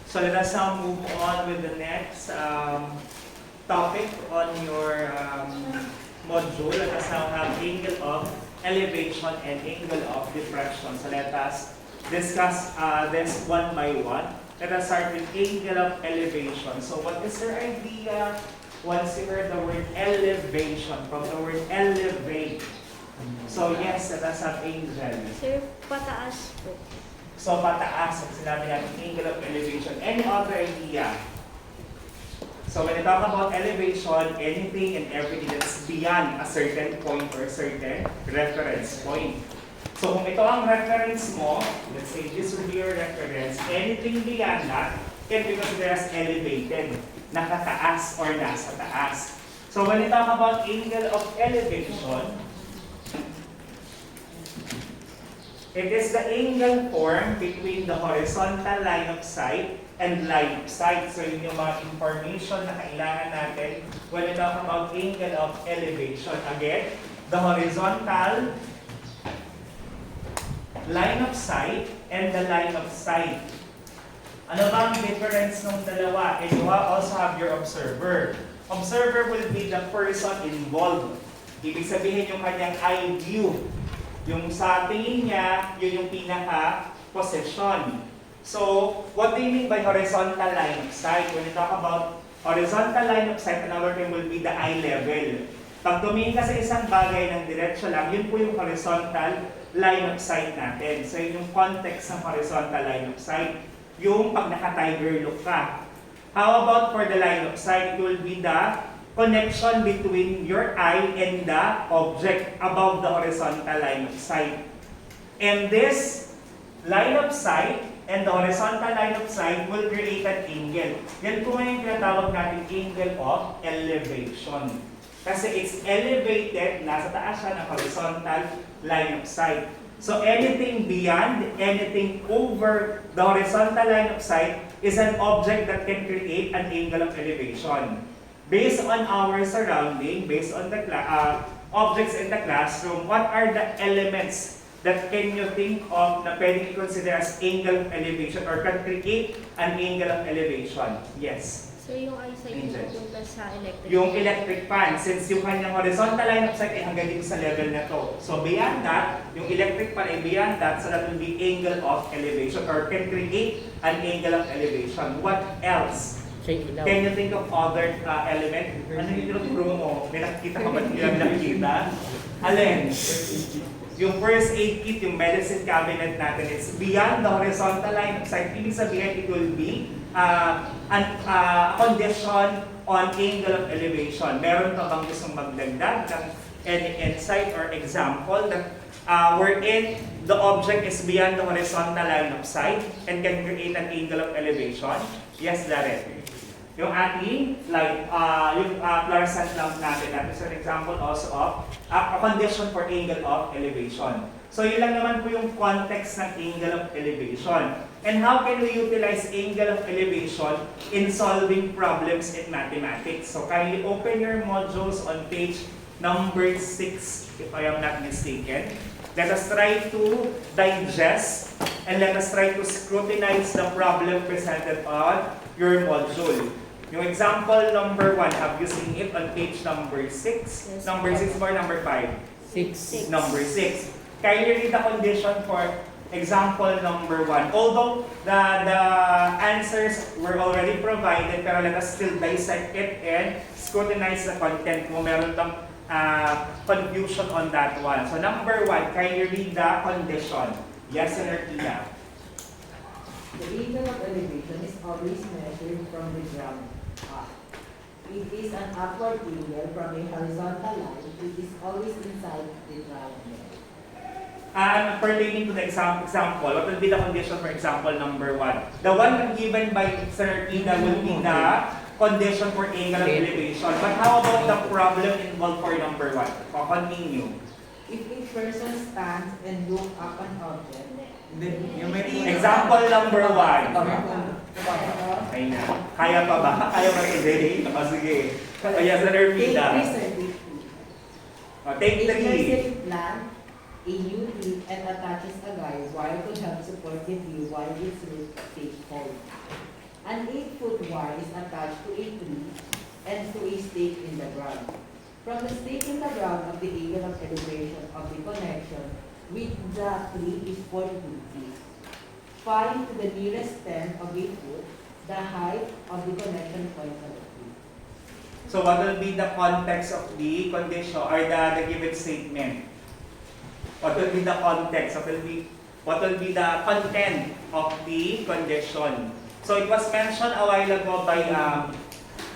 So let us now move on with the next topic on your module. Let us now have angle of elevation and angle of depression. So let us discuss this one by one. Let us start with angle of elevation. So what is your idea once you heard the word elevation, from the word elevate? So yes, let us have angel. Sir, pataas po. So pataas, ang sinabi natin, angle of elevation. Any other idea? So when we talk about elevation, anything and everything that's beyond a certain point or a certain reference point. So kung ito ang reference mo, let's say this would be your reference, anything beyond that can be considered as elevated, nakataas or nasa taas. So when we talk about angle of elevation, it is the angle formed between the horizontal line of sight and line of sight. So yun yung mga information na kailangan natin when we talk about angle of elevation. Again, the horizontal line of sight and the line of sight. Ano ba ang difference ng dalawa? And you also have your observer. Observer will be the person involved. Ibig sabihin yung kanyang eye view. Yung sa tingin niya, yun yung pinaka-possession. So, what do you mean by horizontal line of sight? When you talk about horizontal line of sight, another term will be the eye level. Pag tumingin ka sa isang bagay ng diretsyo lang, yun po yung horizontal line of sight natin. So, yun yung context ng horizontal line of sight. Yung pag naka-tiger look ka. How about for the line of sight? It will be the connection between your eye and the object above the horizontal line of sight. And this line of sight and the horizontal line of sight will create an angle. Yan po ngayon tinatawag natin angle of elevation. Kasi it's elevated, nasa taas siya ng horizontal line of sight. So anything beyond, anything over the horizontal line of sight is an object that can create an angle of elevation. Based on our surrounding, based on the objects in the classroom, what are the elements that can you think of na pwedeng i-consider as angle of elevation or can create an angle of elevation? Yes. Sir, yung eyesight Angel. yung punta sa electric. Yung electric fan, since yung kanyang horizontal line of sight ay hanggang dito sa level na to. So beyond that, yung electric fan ay beyond that, so that will be angle of elevation or can create an angle of elevation. What else? Can you think of other element? Ano yung tinuturo mo? May nakikita ka ba? Hindi namin nakikita? Alin? Yung first aid kit, yung medicine cabinet natin, it's beyond the horizontal line of sight. Ibig sabihin, it will be a condition on angle of elevation. Meron ka bang gustong magdagdag ng any insight or example that wherein the object is beyond the horizontal line of sight and can create an angle of elevation? Yes, Darren. Yung ating light, yung fluorescent lamp natin, that is an example also of a condition for angle of elevation. So yun lang naman po yung context ng angle of elevation. And how can we utilize angle of elevation in solving problems in mathematics? So kindly open your modules on page number 6, if I am not mistaken. Let us try to digest and let us try to scrutinize the problem presented on your module. Yung example number 1, have you seen it on page number 6? Yes. Number 6 or number 5? 6. Number 6. Kindly read the condition for example number 1. Although the answers were already provided, pero let us still dissect it and scrutinize the content mo. Meron tang confusion on that one. So number 1, kindly read the condition. Yes, Senator Tina. The angle of elevation is always measured from the ground up. It is an upward angle from a horizontal line. It is always inside the triangle. Pertaining to the example, what will be the condition for example number 1? The one given by Senator Tina will be the condition for angle of elevation. But how about the problem involved for number 1? O continue. If a person stands and looks up an object, Example number 1. Ay na. Kaya pa ba? Kaya ba rin? O sige. Kaya sa take Nermina. three survey. Take A 3. nursery plant a new teeth and attaches a guide wire to help support the view while its root takes hold. An 8-foot wire is attached to a tree and to a stake in the ground. From the stake in the ground of the angle of elevation of the connection with the tree is 42 feet. Find to the nearest 10 of a foot the height of the connection point of the tree. So what will be the context of the condition or the given statement? What will be the context? What will be the content of the condition? So it was mentioned a while ago by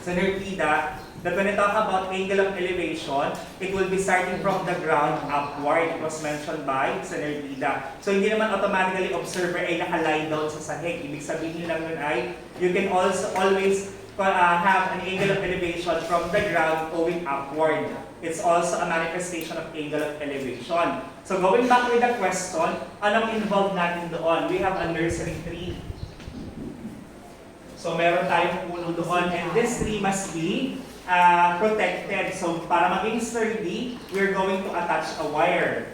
Senator Pida that when we talk about angle of elevation, it will be starting from the ground upward. It was mentioned by Senator Pida. So hindi naman automatically observer ay naka-lie down sa sahig. Ibig sabihin lang nun ay you can also always have an angle of elevation from the ground going upward. It's also a manifestation of angle of elevation. So going back with the question, anong involved natin doon? We have a nursery tree. So meron tayong puno doon and this tree must be protected. So para maging sturdy, we're going to attach a wire.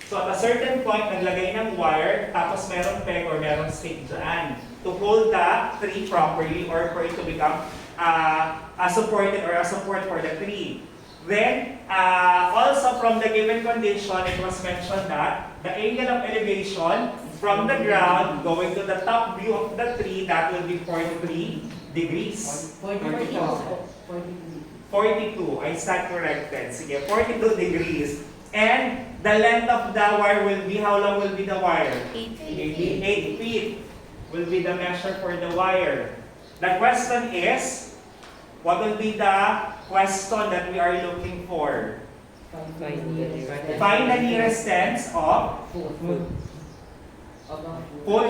So at a certain point, naglagay ng wire, tapos merong peg or merong stick dyan to hold the tree properly or for it to become a supported or a support for the tree. Then, also from the given condition, it was mentioned that the angle of elevation from the ground going to the top view of the tree, that will be 43 degrees. 42. 42, I stand corrected. Sige, 42 degrees. And the length of the wire will be, how long will be the wire? 8 feet. 8 feet will be the measure for the wire. The question is, what will be the question that we are looking for? Find the nearest sense of foot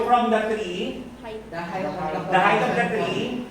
from the tree, Height. the height of the height of the tree,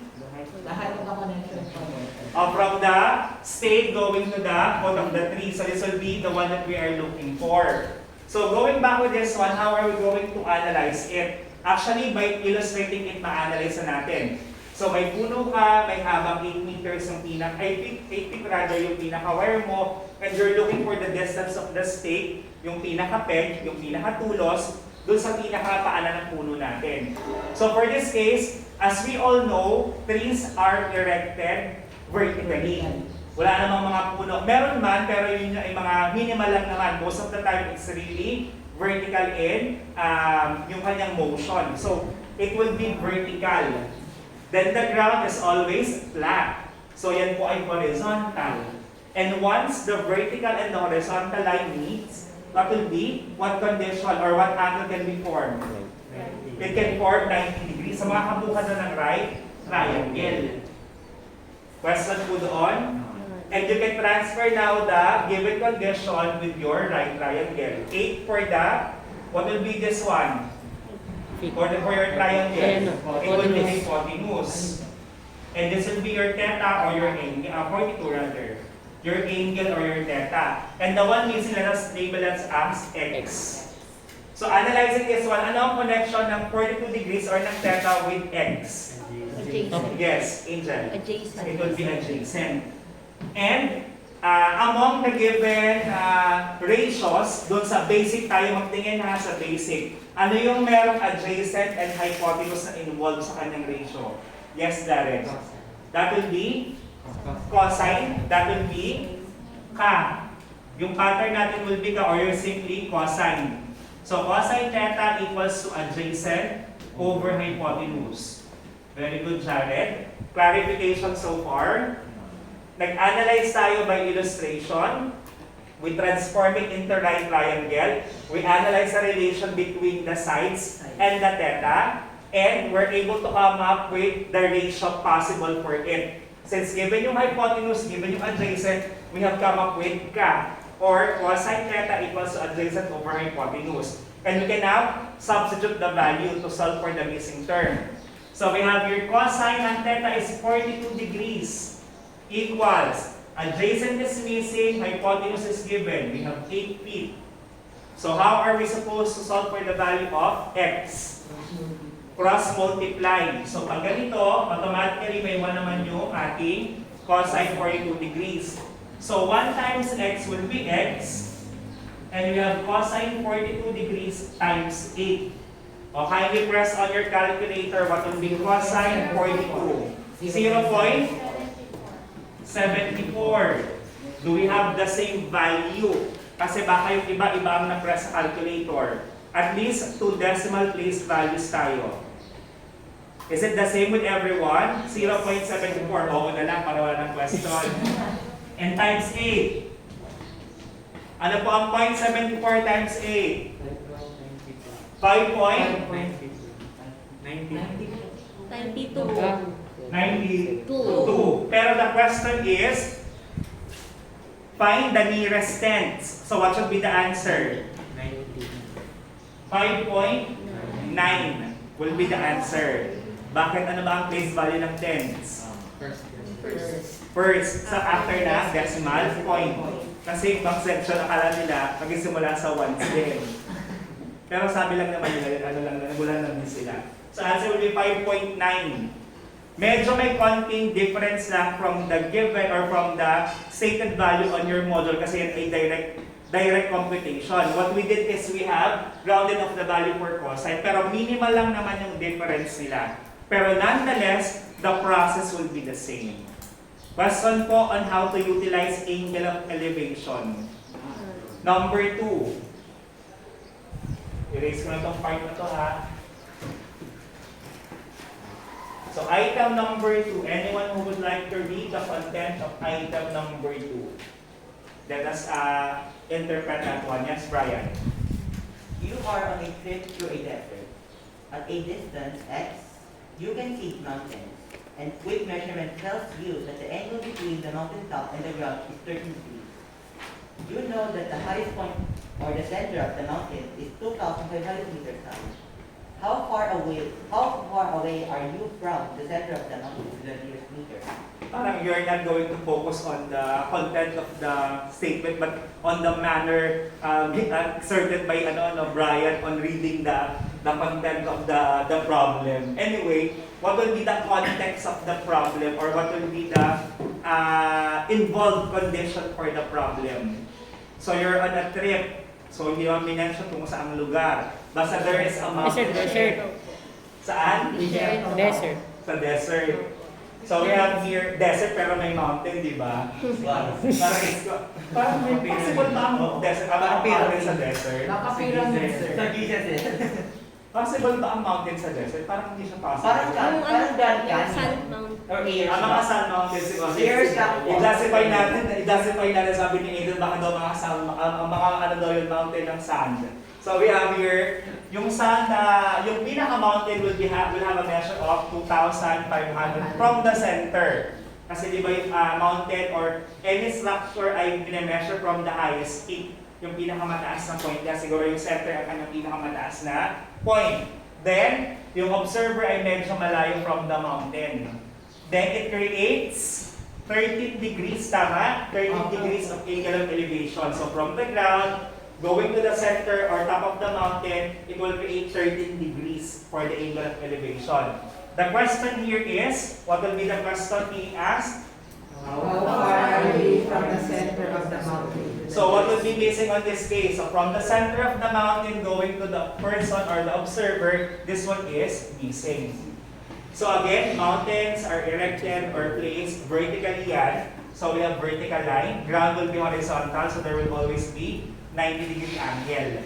the height of the connection point. from the stake going to the foot of the tree. So this will be the one that we are looking for. So going back with this one, how are we going to analyze it? Actually, by illustrating it, ma-analyze na natin. So may puno ka, may habang 8 meters yung 8 feet rather yung pinaka-wire mo, and you're looking for the distance of the stake, yung pinaka-peg, yung pinaka-tulos, dun sa pinaka-paanan ng puno natin. So for this case, as we all know, trees are erected vertically. Wala namang mga puno. Meron man, pero yun ay mga minimal lang naman. Most of the time, it's really vertical in yung kanyang motion. So it will be vertical. Then the ground is always flat. So yan po ay horizontal. And once the vertical and the horizontal line meets, what will be? What condition or what angle can be formed? It can form 90 degrees. Sa mga kabukad na ng right triangle. Question po doon? And you can transfer now the given condition with your right triangle. 8 for the, what will be this one? For your triangle, it will be hypotenuse. And this will be your theta or your angle, 42 rather. Your angle or your theta. And the one missing, let us label it as x. So analyzing this one, ano ang connection ng 42 degrees or ng theta with x? Adjacent. Yes, Angel. Adjacent. It will be adjacent. And among the given ratios, doon sa basic tayo magtingin ha, sa basic. Ano yung merong adjacent and hypotenuse na involved sa kanyang ratio? Yes, Darren. That will be cosine. That will be ka. Yung pattern natin will be ka or you're simply cosine. So cosine theta equals to adjacent over hypotenuse. Very good, Jared. Clarification so far. Nag-analyze tayo by illustration. We transform it into right triangle. We analyze the relation between the sides and the theta. And we're able to come up with the ratio possible for it. Since given yung hypotenuse, given yung adjacent, we have come up with ka. Or cosine theta equals to adjacent over hypotenuse. And we can now substitute the value to solve for the missing term. So we have your cosine ng theta is 42 degrees equals adjacent is missing, hypotenuse is given. We have 8 feet. So how are we supposed to solve for the value of x? Cross multiply. So pag ganito, automatically may 1 naman yung ating cosine 42 degrees. So 1 times x will be x. And we have cosine 42 degrees times 8. O, kindly press on your calculator what will be cosine 42. 0.74. Do we have the same value? Kasi baka yung iba-iba ang na-press sa calculator. At least 2 decimal place values tayo. Is it the same with everyone? 0.74. Oo na lang para wala ng question. And times 8. Ano po ang 0.74 times 8? 92. 5.92. Pero the question is, find the nearest tens. So what should be the answer? 5.9 will be the answer. Bakit ano ba ang place value ng tens? First, so after na, decimal point. Kasi ibang section, akala nila, magsisimula sa ones din. Pero sabi lang naman nila, ano lang, nagulan lang din sila. So answer will be 5.9. Medyo may konting difference lang from the given or from the stated value on your module kasi yan ay direct computation. What we did is we have grounded of the value for cosine, pero minimal lang naman yung difference nila. Pero nonetheless, the process will be the same. Question po on how to utilize angle of elevation. Number 2. Erase ko na itong part na to ha. So item number 2, anyone who would like to read the content of item number 2? Let us interpret that one. Yes, Brian. You are on a trip through a desert. At a distance x, you can see mountains, and quick measurement tells you that the angle between the mountain top and the ground is 13 degrees. You know that the highest point or the center of the mountain is 2,500 meters high. How far away are you from the center of the mountain to the nearest meter? Parang you're not going to focus on the content of the statement, but on the manner exerted by Brian on reading the content of the problem. Anyway, what will be the context of the problem or what will be the involved condition for the problem? So you're on a trip. So hindi naman minention kung saang lugar. Basta there is a mountain. Desert. Saan? Desert. Sa desert. So we have here desert pero may mountain, di ba? Parang may possible ba ang desert? Ang mountain sa desert? Sa Jesus Possible ba ang mountain sa desert? Parang hindi siya possible. Parang Yung Grand yung Canyon. sand mount. Or airs Ang mga sun mountains siguro. Airs lang po. I-classify natin, sabi ni Adel, baka daw mga sun, ang mga ano daw yung mountain ng sand. So we have here, yung sand, yung pinaka-mountain will have a measure of 2,500 from the center. Kasi di ba yung mountain or any structure ay bine-measure from the highest peak. Yung pinakamataas na point niya, siguro yung center ang kanyang pinakamataas na point. Then, yung observer ay medyo malayo from the mountain. Then it creates 13 degrees, tama? 13 degrees of angle of elevation. So from the ground, going to the center or top of the mountain, it will create 13 degrees for the angle of elevation. The question here is, what will be the question being asked? How far are we from the center of the mountain? So what will be missing on this case? So from the center of the mountain going to the person or the observer, this one is missing. So again, mountains are erected or placed vertically yan. So we have vertical line. Ground will be horizontal, so there will always be 90-degree angle.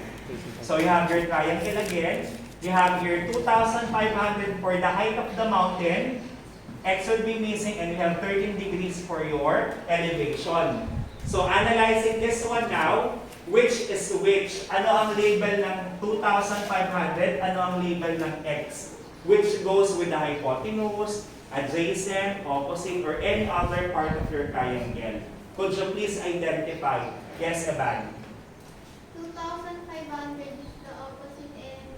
So you have your triangle again. You have your 2,500 for the height of the mountain. X will be missing and you have 13 degrees for your elevation. So analyzing this one now, which is which? Ano ang label ng 2,500? Ano ang label ng X? Which goes with the hypotenuse, adjacent, opposite, or any other part of your triangle. Could you please identify? Yes, Evan. 2,500 is the opposite and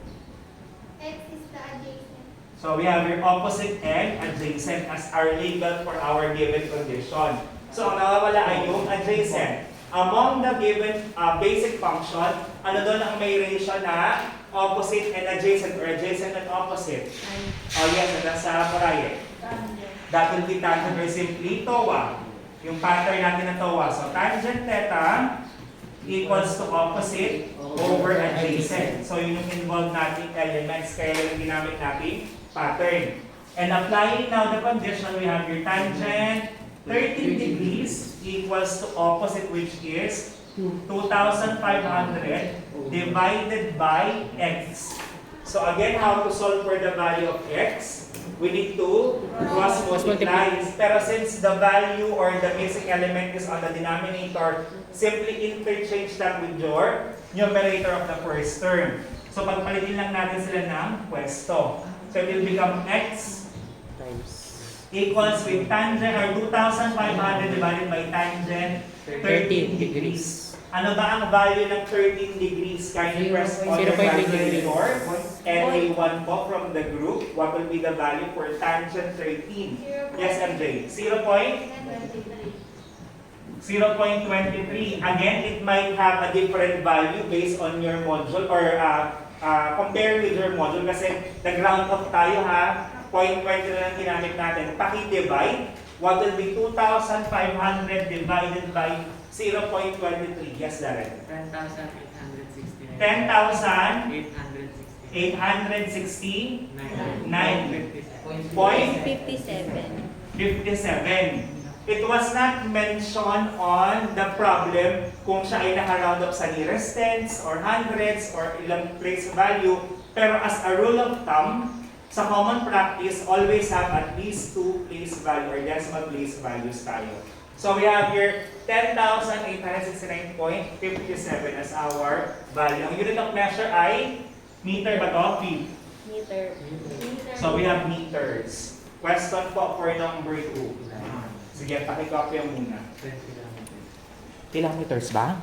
X is the adjacent. So we have your opposite and adjacent as our label for our given condition. So ang nawawala ay yung adjacent. Among the given basic function, ano doon ang may ratio na opposite and adjacent or adjacent and opposite? Oh yes, nasa Paraye. That will be tangent or simply TOA. Yung pattern natin ng TOA. So tangent theta equals to opposite over adjacent. So yun yung involved nating elements, kaya yung ginamit nating pattern. And applying now the condition, we have your tangent 13 degrees equals to opposite, which is 2,500 divided by x. So again, how to solve for the value of x? We need to cross multiply. Pero since the value or the missing element is on the denominator, simply interchange that with your numerator of the first term. So pagpalitin lang natin sila ng pwesto. So it will become x equals with tangent or 2,500 divided by tangent 13 degrees. Ano ba ang value ng 13 degrees? Kindly press on the 0.8 calculator and A1 po from the group. What will be the value for tangent 13? Yes, MJ. 0.23. Again, it might have a different value based on your module or compare with your module kasi nag-round off tayo ha. 0.20 na lang ginamit natin. Paki-divide. What will be 2,500 divided by 0.23? Yes, Darren. 10,869. 10,869.57. 57. It was not mentioned on the problem kung siya ay naka-round up sa nearest tens or hundreds or ilang place value. Pero as a rule of thumb, sa common practice, always have at least 2 place value or decimal place values tayo. So we have here 10,869.57 as our value. Ang unit of measure ay meter ba to? Feet. Meter. So we have meters. Question po for number 2. Sige, pakikopya muna. 20 lang. Kilometers ba?